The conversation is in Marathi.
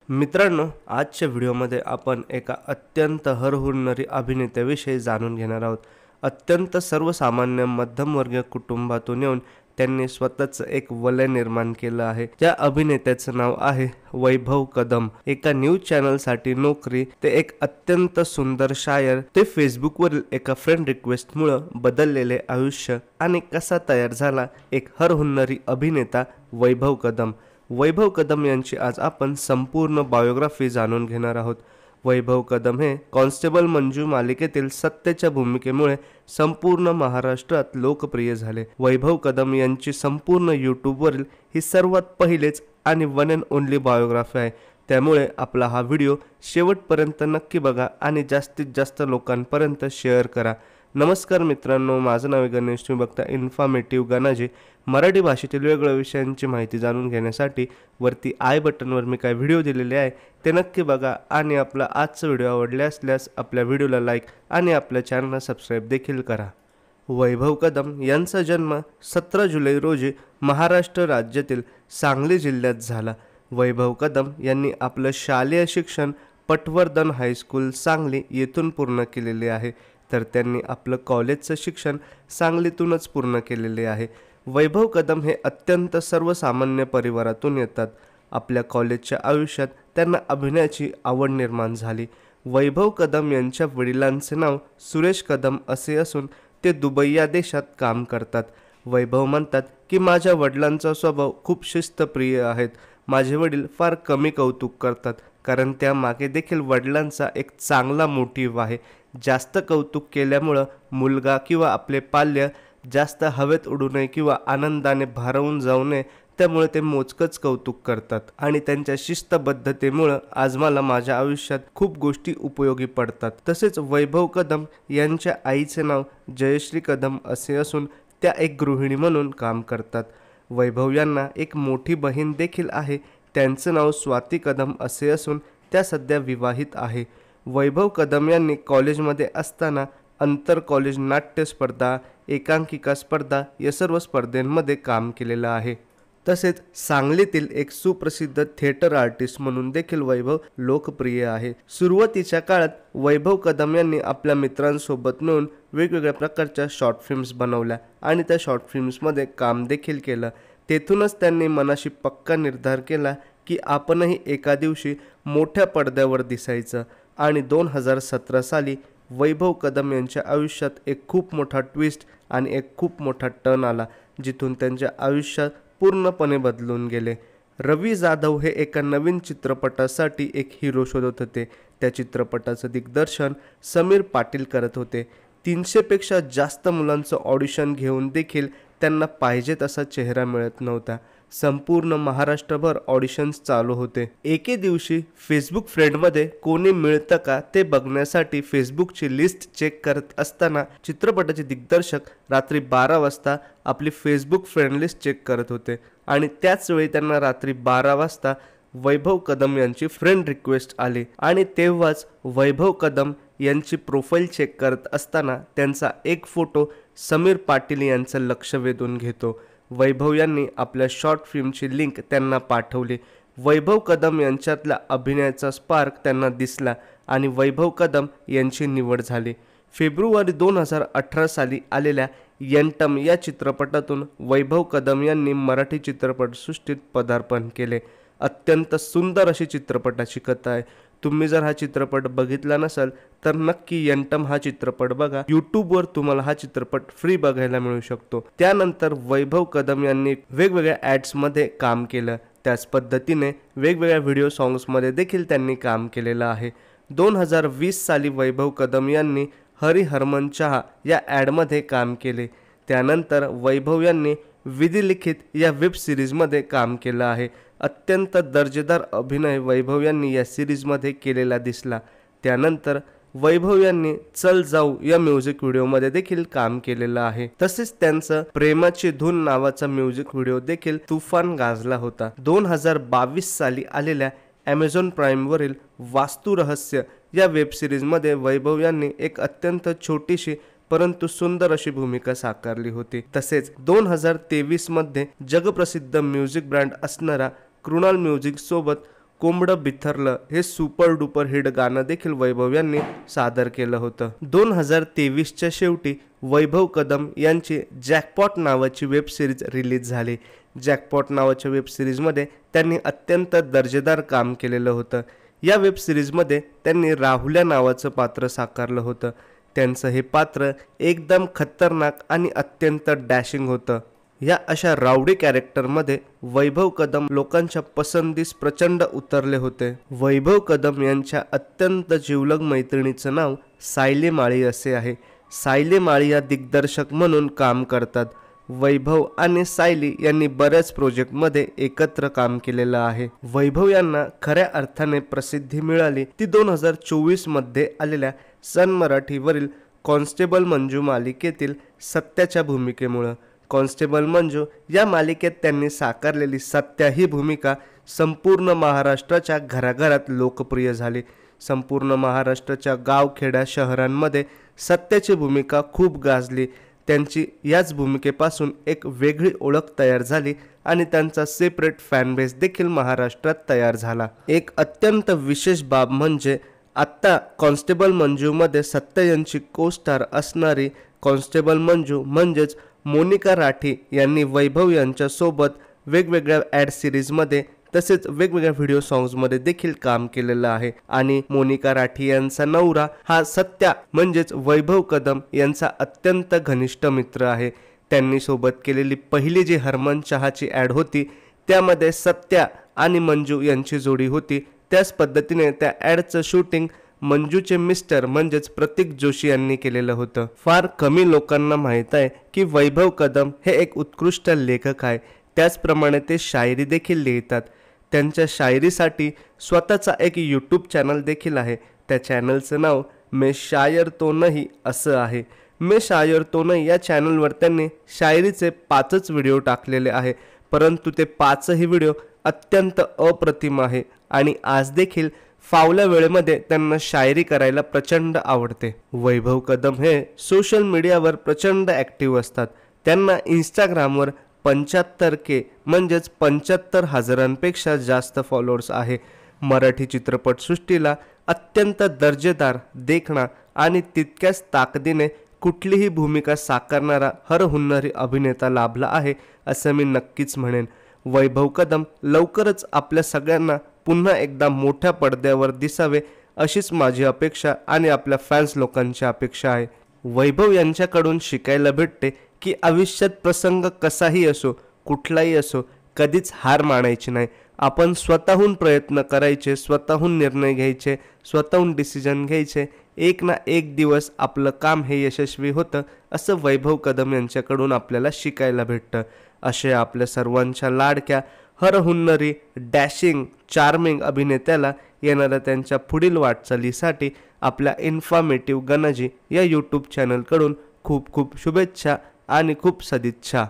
मित्रांनो, आजच्या व्हिडिओमध्ये आपण एका अत्यंत हरहुन्नरी अभिनेत्याविषयी जाणून घेणार आहोत. अत्यंत सर्वसामान्य मध्यमवर्गीय कुटुंबातून येऊन त्यांनी स्वतःचं एक वलय निर्माण केलं आहे. त्या अभिनेत्याचं नाव आहे वैभव कदम. एका न्यूज चॅनलसाठी नोकरी, ते एक अत्यंत सुंदर शायर, ते फेसबुकवरील एका फ्रेंड रिक्वेस्टमुळे बदललेले आयुष्य आणि कसा तयार झाला एक हरहुन्नरी अभिनेता वैभव कदम. वैभव कदम यांची आज आपण संपूर्ण बायोग्राफी जाणून घेणार आहोत. वैभव कदम हे कॉन्स्टेबल मंजू मालिकेतील सत्याच्या भूमिकेमुळे संपूर्ण महाराष्ट्रात लोकप्रिय झाले. वैभव कदम यांची संपूर्ण यूट्यूबवरील ही सर्वात पहिलेच आणि वन अँड ओनली बायोग्राफी आहे. त्यामुळे आपला हा व्हिडिओ शेवटपर्यंत नक्की बघा आणि जास्तीत जास्त लोकांपर्यंत शेअर करा. नमस्कार मित्रांनो, माझं नाव आहे गणेश. तुम्ही बघता इन्फॉर्मेटिव्ह गणाजी. मराठी भाषेतील वेगवेगळ्या विषयांची माहिती जाणून घेण्यासाठी वरती आय बटनवर मी काय व्हिडिओ दिलेले आहे ते नक्की बघा. आणि आपला आजचा व्हिडिओ आवडला असल्यास आपल्या व्हिडिओला लाईक आणि आपल्या चॅनलला सबस्क्राईब देखील करा. वैभव कदम यांचा जन्म 17 जुलै रोजी महाराष्ट्र राज्यातील सांगली जिल्ह्यात झाला. वैभव कदम यांनी आपलं शालेय शिक्षण पटवर्धन हायस्कूल सांगली येथून पूर्ण केलेले आहे, तर त्यांनी आपलं कॉलेजचं शिक्षण सांगलीतूनच पूर्ण केलेले आहे. वैभव कदम हे अत्यंत सर्वसामान्य परिवारातून येतात. आपल्या कॉलेजच्या आयुष्यात त्यांना अभिनयाची आवड निर्माण झाली. वैभव कदम यांच्या वडिलांचे नाव सुरेश कदम असे असून ते दुबई या देशात काम करतात. वैभव म्हणतात की माझ्या वडिलांचा स्वभाव खूप शिस्तप्रिय आहेत. माझे वडील फार कमी कौतुक करतात, कारण त्यामागे देखील वडिलांचा एक चांगला मोटिव्ह आहे. जास्त कौतुक केल्यामुळं मुलगा किंवा आपले पाल्य जास्त हवेत उडू नये किंवा आनंदाने भारावून जाऊ नये, त्यामुळे ते मोजकंच कौतुक करतात. आणि त्यांच्या शिस्तबद्धतेमुळं आज मला माझ्या आयुष्यात खूप गोष्टी उपयोगी पडतात. तसेच वैभव कदम यांच्या आईचे नाव जयश्री कदम असे असून त्या एक गृहिणी म्हणून काम करतात. वैभव यांना एक मोठी बहीण देखील आहे. त्यांचं नाव स्वाती कदम असे असून त्या सध्या विवाहित आहे. वैभव कदम यांनी कॉलेजमध्ये असताना आंतर कॉलेज नाट्य स्पर्धा, एकांकिका स्पर्धा या सर्व स्पर्धेमध्ये काम केलेलं आहे. तसेच सांगलीतील एक सुप्रसिद्ध थिएटर आर्टिस्ट म्हणून देखील वैभव लोकप्रिय आहे. सुरुवातीच्या काळात वैभव कदम यांनी आपल्या मित्रांसोबत मिळून वेगवेगळ्या प्रकारच्या शॉर्ट फिल्म्स बनवल्या आणि त्या शॉर्ट फिल्म्समध्ये काम देखील केलं. तेथूनच त्यांनी मनाशी पक्का निर्धार केला की आपणही एका दिवशी मोठ्या पडद्यावर दिसायचं. आणि 2017 साली वैभव कदम यांच्या आयुष्यात एक खूप मोठा ट्विस्ट आणि एक खूप मोठा टर्न आला, जिथून त्यांच्या आयुष्यात पूर्णपणे बदलून गेले. रवी जाधव हे एका नवीन चित्रपटासाठी एक हिरो शोधत होते. त्या चित्रपटाचं दिग्दर्शन समीर पाटील करत होते. 300 पेक्षा जास्त मुलांचं ऑडिशन घेऊन देखील त्यांना पाहिजे तसा चेहरा मिळत नव्हता. संपूर्ण महाराष्ट्रभर ऑडिशन्स चालू होते. एके दिवशी फेसबुक फ्रेंडमध्ये कोणी मिळतं का ते बघण्यासाठी फेसबुकची लिस्ट चेक करत असताना चित्रपटाचे दिग्दर्शक रात्री 12 वाजता आपली फेसबुक फ्रेंड लिस्ट चेक करत होते. आणि त्याच वेळी त्यांना रात्री 12 वाजता वैभव कदम यांची फ्रेंड रिक्वेस्ट आली. आणि तेव्हाच वैभव कदम यांची प्रोफाईल चेक करत असताना त्यांचा एक फोटो समीर पाटील यांचं लक्ष वेधून घेतो. वैभव यांनी आपल्या शॉर्ट फिल्मची लिंक त्यांना पाठवली. वैभव कदम यांच्यातला अभिनयाचा स्पार्क त्यांना दिसला आणि वैभव कदम यांची निवड झाली. फेब्रुवारी 2018 साली आलेल्या यंटम या चित्रपटातून वैभव कदम यांनी मराठी चित्रपटसृष्टीत पदार्पण केले. अत्यंत सुंदर अशी चित्रपटाची कथा आहे. तुम्ही जर हा चित्रपट बघितला नसाल तर नक्की यंटम हा चित्रपट बघा. यूट्यूबवर तुम्हाला हा चित्रपट फ्री बघायला मिळू शकतो. त्यानंतर वैभव कदम यांनी वेगवेगळ्या ॲड्समध्ये काम केलं. त्याच पद्धतीने वेगवेगळ्या व्हिडिओ सॉंग्समध्ये देखील त्यांनी काम केलेलं आहे. 2020 साली वैभव कदम यांनी हरी हरमन चहा या ॲडमध्ये काम केले. त्यानंतर वैभव यांनी विधिलिखित या वेब सिरीजमध्ये काम केलं आहे. अत्यंत दर्जेदार अभिनय वैभव यांनी या सिरीजमध्ये केलेला दिसला. त्यानंतर वैभव यांनी चल जाऊ या म्युझिक व्हिडिओमध्ये देखील काम केलेलं आहे. तसेच त्यांचं प्रेमाची धून नावाचा म्युझिक व्हिडिओ देखील तुफान गाजला होता. 2022 साली आलेल्या ॲमेझॉन प्राईमवरील वास्तू रहस्य या वेब सिरीजमध्ये वैभव यांनी एक अत्यंत छोटीशी परंतु सुंदर अशी भूमिका साकारली होती. तसेच 2023 मध्ये जगप्रसिद्ध म्युझिक ब्रँड असणारा कृणाल म्युझिक सोबत कोंबडं बिथरलं हे सुपर डुपर हिट गाणं देखील वैभव यांनी सादर केलं होतं. 2023च्या शेवटी वैभव कदम यांची जॅकपॉट नावाची वेब सिरीज रिलीज झाली. जॅकपॉट नावाच्या वेब सिरीजमध्ये त्यांनी अत्यंत दर्जेदार काम केलेलं होतं. या वेब सिरीजमध्ये त्यांनी राहुल्या नावाचं पात्र साकारलं होतं. त्यांचं हे पात्र एकदम खतरनाक आणि अत्यंत डॅशिंग होतं. या अशा रावडी कॅरेक्टरमध्ये वैभव कदम लोकांच्या पसंतीस प्रचंड उतरले होते. वैभव कदम यांच्या अत्यंत जिवलग मैत्रिणीचं नाव सायली माळी असे आहे. सायली माळी या दिग्दर्शक म्हणून काम करतात. वैभव आणि सायली यांनी बऱ्याच प्रोजेक्टमध्ये एकत्र काम केलेलं आहे. वैभव यांना खऱ्या अर्थाने प्रसिद्धी मिळाली ती 2024 मध्ये आलेल्या सन मराठीवरील कॉन्स्टेबल मंजू मालिकेतील सत्याच्या भूमिकेमुळं. कॉन्स्टेबल मंजू या मालिकेत त्यांनी साकारलेली सत्या ही भूमिका संपूर्ण महाराष्ट्राच्या घराघरात लोकप्रिय झाली. संपूर्ण महाराष्ट्राच्या गावखेड्या शहरांमध्ये सत्याची भूमिका खूप गाजली. त्यांची याच भूमिकेपासून एक वेगळी ओळख तयार झाली आणि त्यांचा सेपरेट फॅनबेस देखील महाराष्ट्रात तयार झाला. एक अत्यंत विशेष बाब म्हणजे आत्ता कॉन्स्टेबल मंजूमध्ये सत्य यांची को स्टार असणारी कॉन्स्टेबल मंजू म्हणजेच मोनिका राठी यांनी वैभव यांच्यासोबत वेगवेगळ्या ॲड सिरीजमध्ये तसेच वेगवेगळ्या व्हिडिओ सॉंग्समध्ये देखील काम केलेलं आहे. आणि मोनिका राठी यांचा नवरा हा सत्या म्हणजेच वैभव कदम यांचा अत्यंत घनिष्ठ मित्र आहे. त्यांनी सोबत केलेली पहिली जी हरमन चहाची ॲड होती त्यामध्ये सत्या आणि मंजू यांची जोडी होती. त्याच पद्धतीने त्या ॲडचं शूटिंग मंजूचे मिस्टर म्हणजेच प्रतीक जोशी यांनी केलेलं होतं. फार कमी लोकांना माहीत आहे की वैभव कदम हे एक उत्कृष्ट लेखक आहे. त्याचप्रमाणे ते शायरी देखील लिहितात. त्यांच्या शायरीसाठी स्वतःचा एक यूट्यूब चॅनल देखील आहे. त्या चॅनलचं नाव मैं शायर तो नहीं असं आहे. मैं शायर तो नहीं या चॅनलवर त्यांनी शायरीचे 5च व्हिडिओ टाकलेले आहे. परंतु ते 5ही व्हिडिओ अत्यंत अप्रतिम आहे आणि आज देखील फावल्या वेळेमध्ये त्यांना शायरी करायला प्रचंड आवडते. वैभव कदम हे सोशल मीडियावर प्रचंड ॲक्टिव्ह असतात. त्यांना इंस्टाग्रामवर 75K म्हणजेच 75,000पेक्षा जास्त फॉलोअर्स आहे. मराठी चित्रपटसृष्टीला अत्यंत दर्जेदार, देखणा आणि तितक्याच ताकदीने कुठलीही भूमिका साकारणारा हरहुन्नरी अभिनेता लाभला आहे असं मी नक्कीच म्हणेन. वैभव कदम लवकरच आपल्या सगळ्यांना पुन्हा एकदा मोठ्या पडद्यावर दिसावे अशीच माझी अपेक्षा आणि आपल्या फॅन्स लोकांची अपेक्षा आहे. वैभव यांच्याकडून शिकायला भेटते की आयुष्यात प्रसंग कसाही असो, कुठलाही असो, कधीच हार मानायची नाही. आपण स्वतःहून प्रयत्न करायचे, स्वतःहून निर्णय घ्यायचे, स्वतःहून डिसिजन घ्यायचे. एक ना एक दिवस आपलं काम हे यशस्वी होतं असं वैभव कदम यांच्याकडून आपल्याला शिकायला भेटतं. असे आपल्या सर्वांच्या लाडक्या हरहुन्नरी डॅशिंग चार्मिंग अभिनेत्याला येणाऱ्या त्यांच्या पुढील वाटचालीसाठी आपल्या इन्फॉर्मेटिव्ह गणजी या यूट्यूब चॅनलकडून खूप खूप शुभेच्छा आणि खूप सदिच्छा.